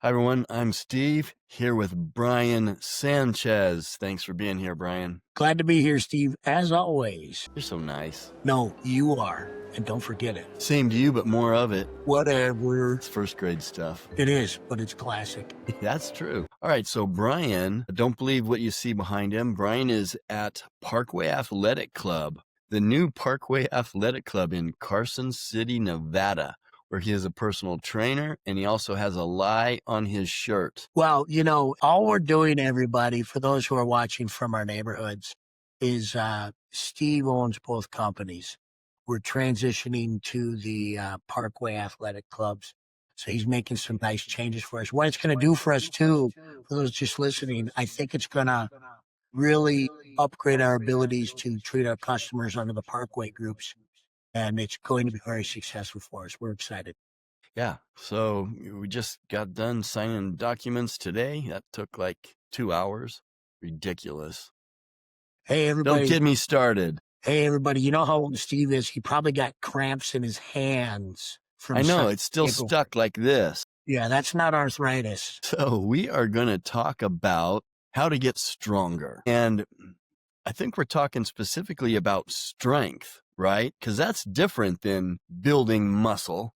Hi, everyone. I'm Steve here with Brian Sanchez. Thanks for being here, Brian. Glad to be here, Steve, as always. You're so nice. No, you are. And don't forget it. Same to you, but more of it. Whatever. It's first grade stuff. It is, but it's classic. That's true. All right. So, Brian, don't believe what you see behind him. Brian is at Parkway Athletic Club, the new Parkway Athletic Club in Carson City, Nevada, where he is a personal trainer and he also has a lie on his shirt. Well, all we're doing, everybody, for those who are watching from our neighborhoods, is Steve owns both companies. We're transitioning to the Parkway Athletic Clubs. So he's making some nice changes for us. What it's going to do for us, too, for those just listening, I think it's going to really upgrade our abilities to treat our customers under the Parkway groups. And it's going to be very successful for us. We're excited. Yeah. So we just got done signing documents today. That took like 2 hours. Ridiculous. Hey, everybody. Don't get me started. Hey, everybody. You know how old Steve is? He probably got cramps in his hands. I know. It's still stuck like this. Yeah, that's not arthritis. So we are going to talk about how to get stronger. And I think we're talking specifically about strength, right? Because that's different than building muscle.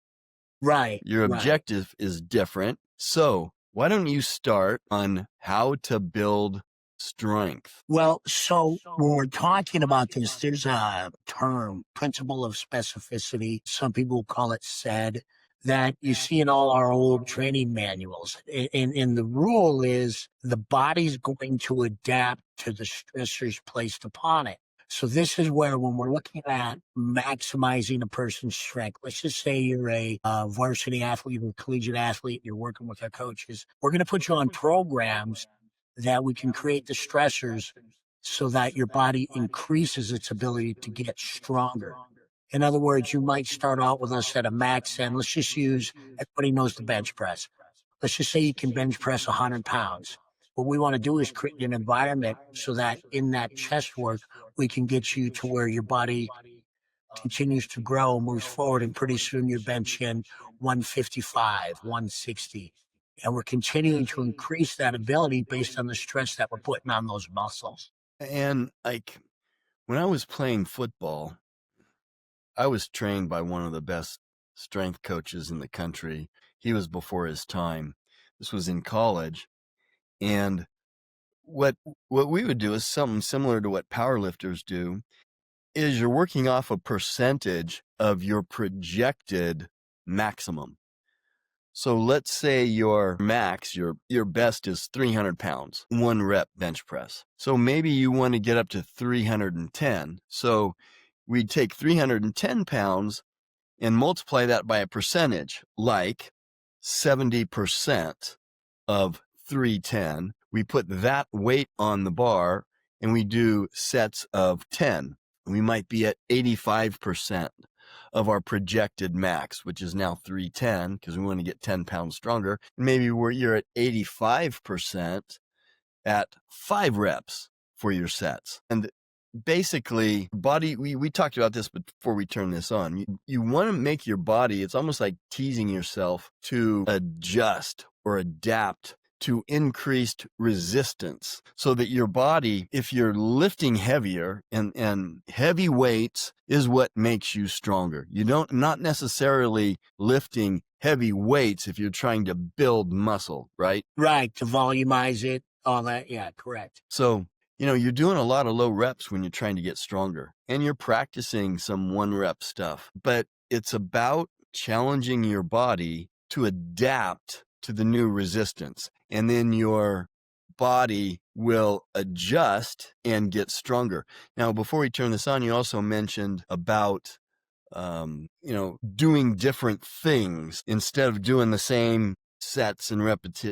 Right. Your objective is different. So why don't you start on how to build strength? Well, so when we're talking about this, there's a term, principle of specificity. Some people call it SAID, that you see in all our old training manuals. And the rule is the body's going to adapt to the stressors placed upon it. So this is where, when we're looking at maximizing a person's strength, let's just say you're a varsity athlete or a collegiate athlete, you're working with our coaches, we're going to put you on programs that we can create the stressors so that your body increases its ability to get stronger. In other words, you might start out with us at a max end. Let's just use, everybody knows the bench press. Let's just say you can bench press 100 pounds. What we want to do is create an environment so that in that chest work, we can get you to where your body continues to grow, moves forward, and pretty soon you're benching 155, 160. And we're continuing to increase that ability based on the stress that we're putting on those muscles. And like when I was playing football, I was trained by one of the best strength coaches in the country. He was before his time. This was in college. And what we would do is something similar to what powerlifters do, is you're working off a percentage of your projected maximum. So let's say your max, your best is 300 pounds, 1 rep bench press. So maybe you want to get up to 310. So we'd take 310 pounds and multiply that by a percentage, like 70% of 310. We put that weight on the bar and we do sets of 10. We might be at 85% of our projected max, which is now 310 because we want to get 10 pounds stronger. Maybe you're at 85% at 5 reps for your sets. And basically, body, we talked about this before we turn this on. You want to make your body, it's almost like teasing yourself to adjust or adapt to increased resistance so that your body, if you're lifting heavier and heavy weights is what makes you stronger. Not necessarily lifting heavy weights if you're trying to build muscle, right? Right. To volumize it, all that. Yeah, correct. So, you're doing a lot of low reps when you're trying to get stronger and you're practicing some 1 rep stuff, but it's about challenging your body to adapt to the new resistance. And then your body will adjust and get stronger. Now, before we turn this on, you also mentioned about, doing different things instead of doing the same sets and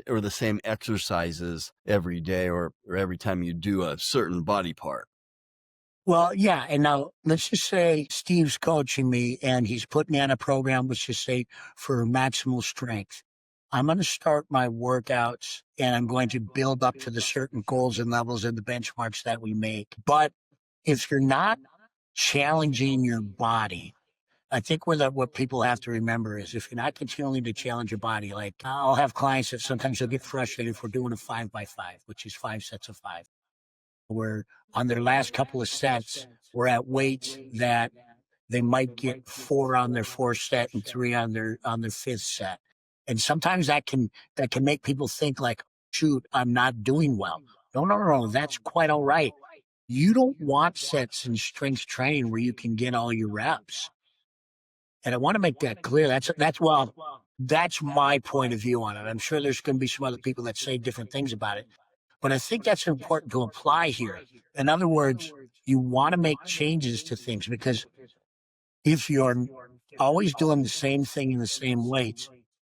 or the same exercises every day or every time you do a certain body part. Well, yeah. And now let's just say Steve's coaching me and he's put me on a program, let's just say for maximal strength. I'm going to start my workouts and I'm going to build up to the certain goals and levels and the benchmarks that we make. But if you're not challenging your body I think what people have to remember is if you're not continuing to challenge your body, like I'll have clients that sometimes they'll get frustrated if we're doing a 5x5, which is 5 sets of 5. Where on their last couple of sets, we're at weights that they might get 4 on their fourth set and 3 on their fifth set. And sometimes that can make people think like, shoot, I'm not doing well. No, no, no, no, that's quite all right. You don't want sets in strength training where you can get all your reps. And I want to make that clear. That's my point of view on it. I'm sure there's going to be some other people that say different things about it, but I think that's important to apply here. In other words, you want to make changes to things because if you're always doing the same thing in the same weights,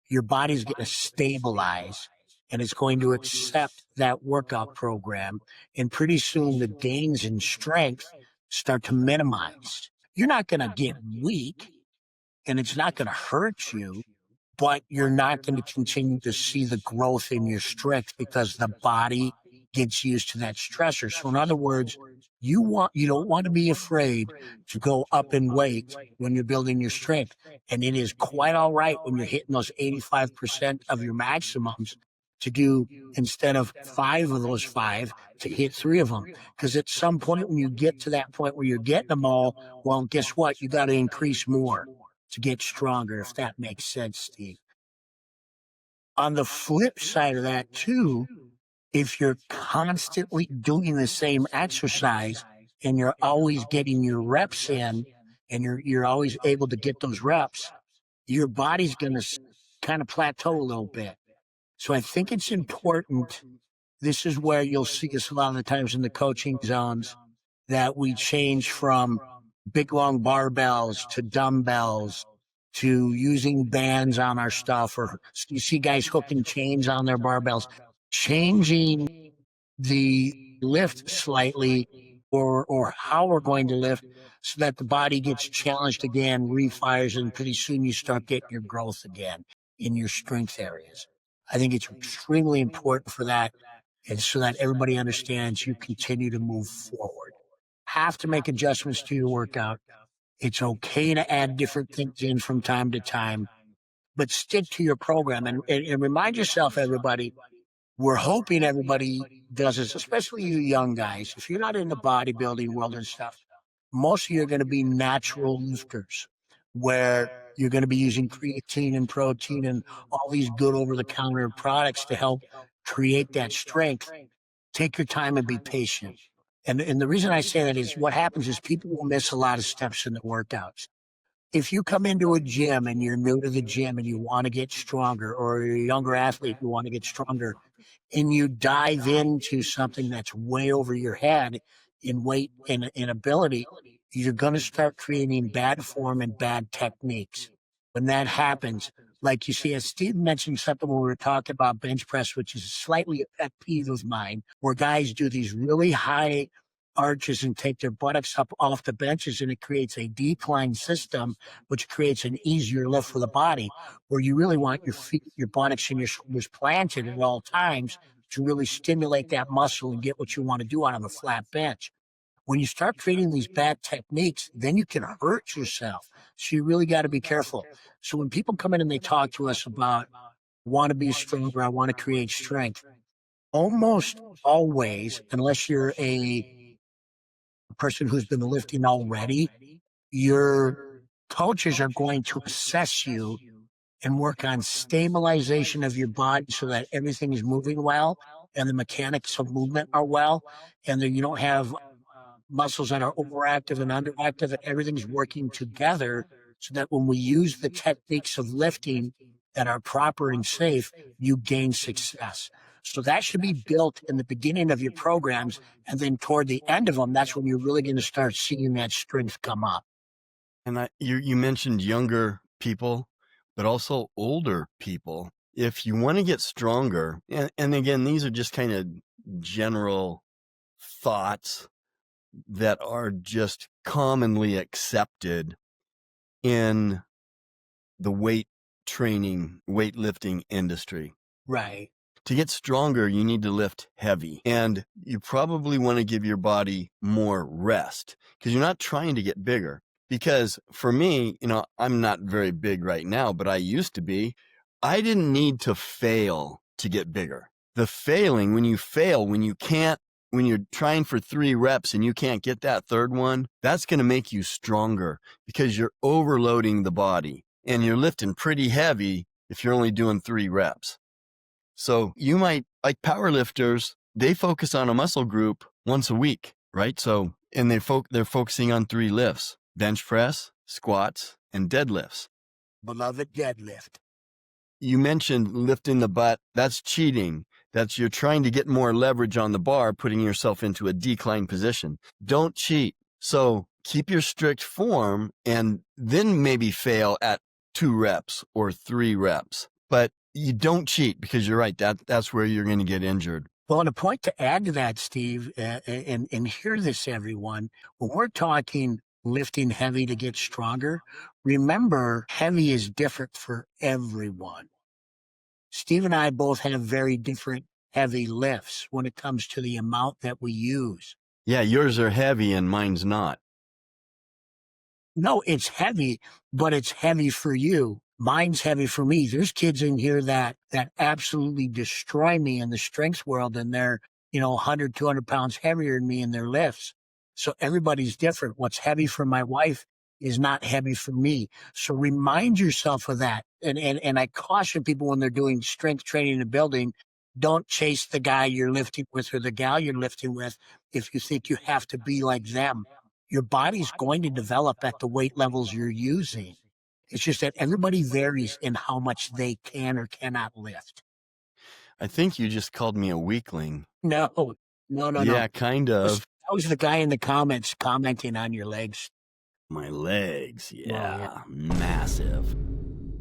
your body's going to stabilize and it's going to accept that workout program. And pretty soon the gains in strength start to minimize. You're not going to get weak and it's not going to hurt you, but you're not going to continue to see the growth in your strength because the body gets used to that stressor. So in other words, you don't want to be afraid to go up in weight when you're building your strength. And it is quite all right when you're hitting those 85% of your maximums to do instead of 5 of those 5 to hit 3 of them. Because at some point when you get to that point where you're getting them all, well, guess what? You got to increase more to get stronger, if that makes sense, Steve. On the flip side of that, too, if you're constantly doing the same exercise and you're always getting your reps in and you're always able to get those reps, your body's going to kind of plateau a little bit. So I think it's important. This is where you'll see us a lot of the times in the coaching zones that we change from big long barbells to dumbbells to using bands on our stuff, or you see guys hooking chains on their barbells, changing the lift slightly or how we're going to lift so that the body gets challenged again, refires, and pretty soon you start getting your growth again in your strength areas. I think it's extremely important for that and so that everybody understands you continue to move forward. Have to make adjustments to your workout. It's okay to add different things in from time to time, but stick to your program and remind yourself, everybody, we're hoping everybody does this, especially you young guys. If you're not in the bodybuilding world and stuff, most of you are going to be natural lifters where you're going to be using creatine and protein and all these good over the counter products to help create that strength. Take your time and be patient. And the reason I say that is what happens is people will miss a lot of steps in the workouts. If you come into a gym and you're new to the gym and you want to get stronger, or you're a younger athlete, you want to get stronger, and you dive into something that's way over your head in weight and in ability, you're going to start creating bad form and bad techniques. When that happens, like you see, as Steve mentioned something when we were talking about bench press, which is slightly a pet peeve of mine, where guys do these really high arches and take their buttocks up off the benches, and it creates a decline system, which creates an easier lift for the body, where you really want your feet, your buttocks, and your shoulders planted at all times to really stimulate that muscle and get what you want to do out of a flat bench. When you start creating these bad techniques, then you can hurt yourself. So you really got to be careful. So when people come in and they talk to us about want to be stronger, I want to create strength, almost always, unless you're a person who's been lifting already, your coaches are going to assess you and work on stabilization of your body so that everything is moving well and the mechanics of movement are well, and that you don't have muscles that are overactive and underactive, and everything's working together so that when we use the techniques of lifting that are proper and safe, you gain success. So that should be built in the beginning of your programs. And then toward the end of them, that's when you're really going to start seeing that strength come up. And you mentioned younger people, but also older people. If you want to get stronger, and again, these are just kind of general thoughts that are just commonly accepted in the weight training, weightlifting industry. Right. To get stronger, you need to lift heavy, and you probably want to give your body more rest because you're not trying to get bigger. Because for me, I'm not very big right now, but I used to be. I didn't need to fail to get bigger. The failing, when you fail, when you're trying for 3 reps and you can't get that third one, that's going to make you stronger because you're overloading the body and you're lifting pretty heavy if you're only doing 3 reps. So you might, like powerlifters, they focus on a muscle group once a week, right? So, and they're focusing on 3 lifts: bench press, squats, and deadlifts. Beloved deadlift. You mentioned lifting the butt. That's cheating. That's you're trying to get more leverage on the bar, putting yourself into a decline position. Don't cheat. So keep your strict form and then maybe fail at 2 reps or 3 reps. But you don't cheat, because you're right. That's where you're going to get injured. Well, and a point to add to that, Steve, and hear this, everyone, when we're talking lifting heavy to get stronger, remember, heavy is different for everyone. Steve and I both have very different heavy lifts when it comes to the amount that we use. Yeah, yours are heavy and mine's not. No, it's heavy, but it's heavy for you. Mine's heavy for me. There's kids in here that absolutely destroy me in the strength world, and they're 100, 200 pounds heavier than me in their lifts. So everybody's different. What's heavy for my wife is not heavy for me. So remind yourself of that. And I caution people when they're doing strength training in the building, don't chase the guy you're lifting with or the gal you're lifting with if you think you have to be like them. Your body's going to develop at the weight levels you're using. It's just that everybody varies in how much they can or cannot lift. I think you just called me a weakling. No, no. Yeah, kind of. That was the guy in the comments commenting on your legs. My legs, Well, yeah. Massive.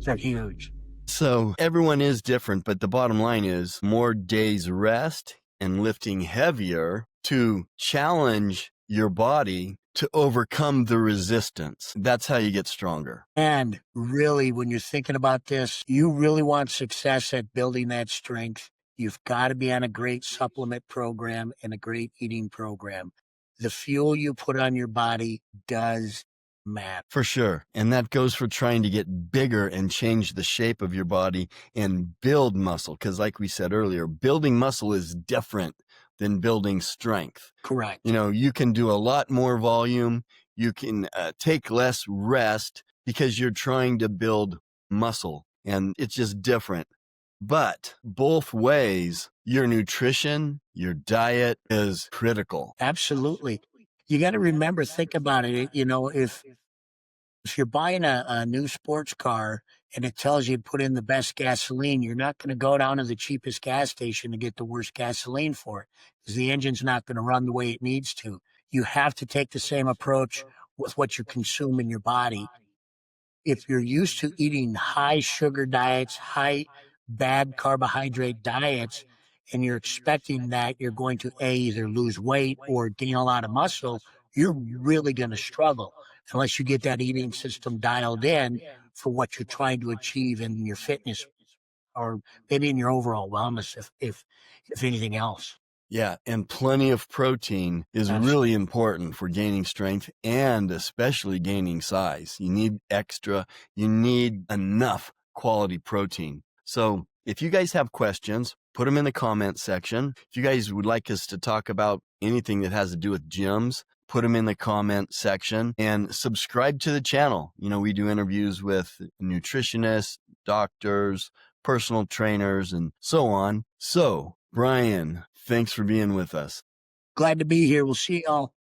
They're huge. So everyone is different, but the bottom line is more days rest and lifting heavier to challenge your body to overcome the resistance. That's how you get stronger. And really, when you're thinking about this, you really want success at building that strength, you've got to be on a great supplement program and a great eating program. The fuel you put on your body does matter. For sure. And that goes for trying to get bigger and change the shape of your body and build muscle. Because like we said earlier, building muscle is different than building strength. Correct. You can do a lot more volume. You can take less rest because you're trying to build muscle, and it's just different. But both ways, your nutrition, your diet is critical. Absolutely. You got to remember, think about it. If you're buying a new sports car and it tells you to put in the best gasoline, you're not going to go down to the cheapest gas station to get the worst gasoline for it, because the engine's not going to run the way it needs to. You have to take the same approach with what you consume in your body. If you're used to eating high sugar diets, high bad carbohydrate diets, and you're expecting that you're going to either lose weight or gain a lot of muscle, you're really going to struggle unless you get that eating system dialed in for what you're trying to achieve in your fitness, or maybe in your overall wellness, if anything else. Yeah, and plenty of protein is really important for gaining strength and especially gaining size. You need enough quality protein. So if you guys have questions, put them in the comments section. If you guys would like us to talk about anything that has to do with gyms, put them in the comment section, and subscribe to the channel. We do interviews with nutritionists, doctors, personal trainers, and so on. So, Brian, thanks for being with us. Glad to be here. We'll see y'all.